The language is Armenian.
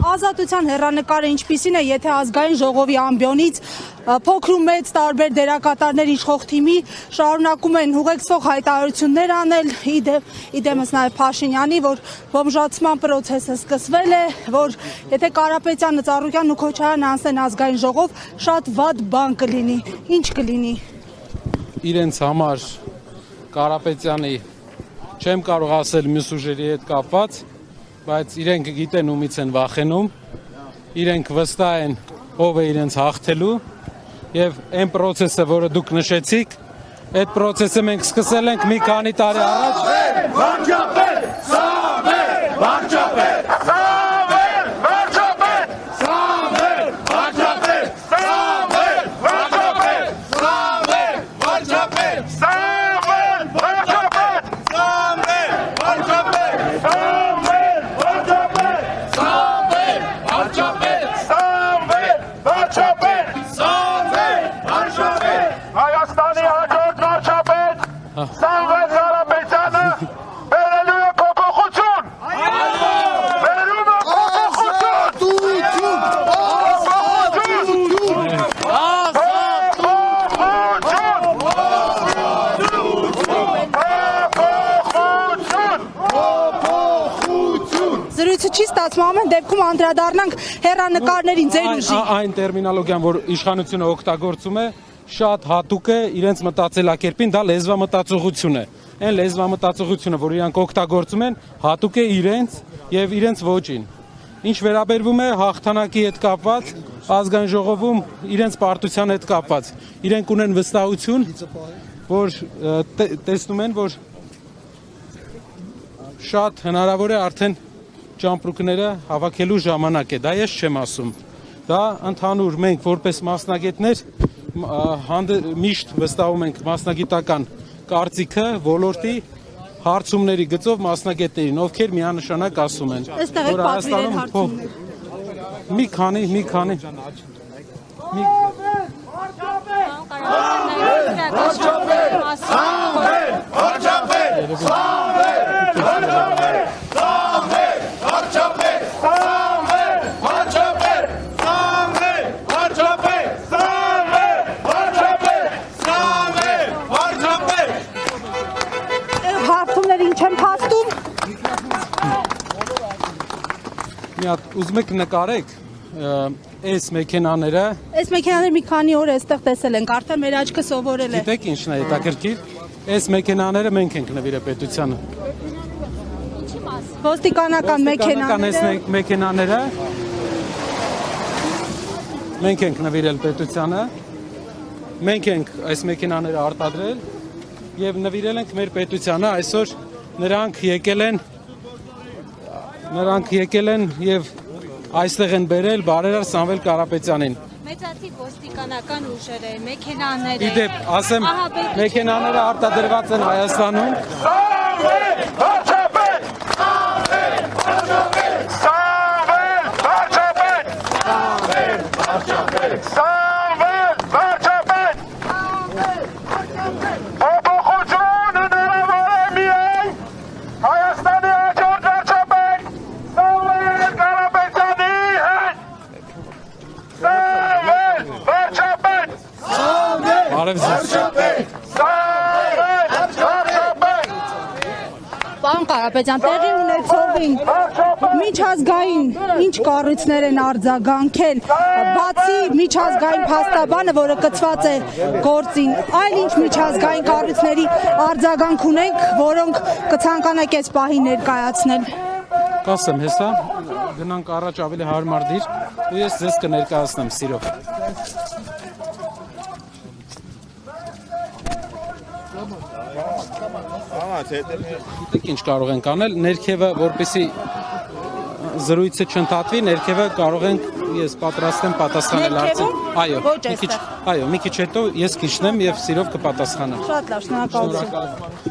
Ազատության հեռանկարը ինչպիսին է, եթե ազգային ժողովի ամբիոնից փոքր ու մեծ տարբեր դերակատարներ իշխող թիմի շարունակում են ուղեկցող հայտարարություններ անել, իդեմս նաև Փաշինյանի, որ բոմժացման պրոցեսը սկսվել է, որ եթե Կարապետյանը, Ծառուկյանն ու Քոչարյանը անցնեն ազգային ժողով, շատ վատ բան կլինի, ինչ կլինի։ Իրենց համար Կարապետյանի չեմ կարող ասել մյուս ուժերի հետ կապված, բայց իրենք գիտեն ումից են վախենում, իրենք վստահ են ով է իրենց հաղթելու եւ այն process-ը, որը դուք նշեցիք, այդ process-ը մենք սկսել ենք մի քանի տարի Զրույցը չի ստացվում, ամեն դեպքում անդրադառնանք հեռանկարներին ձեր ուժի։ Այն տերմինոլոգիան, որ իշխանությունը օգտագործում է, շատ հատուկ է իրենց մտածելակերպին, դա լեզվամտածողություն է։ Այն լեզվամտածողությունը, որ իրանք օգտագործում են, հատուկ է իրենց եւ իրենց ոճին։ Ինչ վերաբերվում է հաղթանակի հետ կապված, ազգային ժողովում իրենց պարտության հետ կապված, իրենք ունեն վստահություն, որ տեսնում են, որ շատ հնարավոր է արդեն ճամպրուկները հավաքելու ժամանակ է, դա ես չեմ ասում, դա ընդհանուր մենք որպես մասնագետներ միշտ վստահում ենք մասնագիտական կարծիքը ոլորտի հարցումների գծով մասնագետներին, ովքեր միանշանակ ասում են, որ Հայաստանում մի քանի ուզում եք նկարեք այս մեքենաները։ Այս մեքենաները մի քանի օր այստեղ տեսել ենք, արդեն մեր աչքը սովորել է։ Գիտեք ինչն է հետաքրքիր։ Այս մեքենաները մենք ենք նվիրել պետությանը։ Ոստիկանական մեքենաները մենք ենք նվիրել պետությանը։ Մենք ենք այս մեքենաները արտադրել եւ նվիրել ենք մեր պետությանը, այսօր նրանք եկել են եւ այստեղ են բերել բարերար Սամվել Կարապետյանին։ Մեծաթիվ ոստիկանական ուժեր են, մեքենաներ են։ Իդեպ, ասեմ, մեքենաները արտադրված են Հայաստանում։ Պարոն Կարապետյան, տեղի ունեցողին միջազգային ինչ կառույցներ են արձագանքել, բացի միջազգային փաստաբանը, որը կցված է գործին, այլ ինչ միջազգային կառույցների արձագանք ունենք, որոնք կցանկանաք այս պահին ներկայացնել։ Կասեմ, հեսա գնանք առաջ ավելի հարմար դիր ու ես ձեզ կներկայացնեմ սիրով։ Գիտեք ինչ կարող ենք անել, ներքևը, որպեսզի զրույցը չընդհատվի, ներքևը կարող ենք ես պատրաստ եմ պատասխանել արդեն։ Այո, մի քիչ հետո ես կիջնեմ եւ սիրով կպատասխանեմ։ Շատ լավ, շնորհակալություն։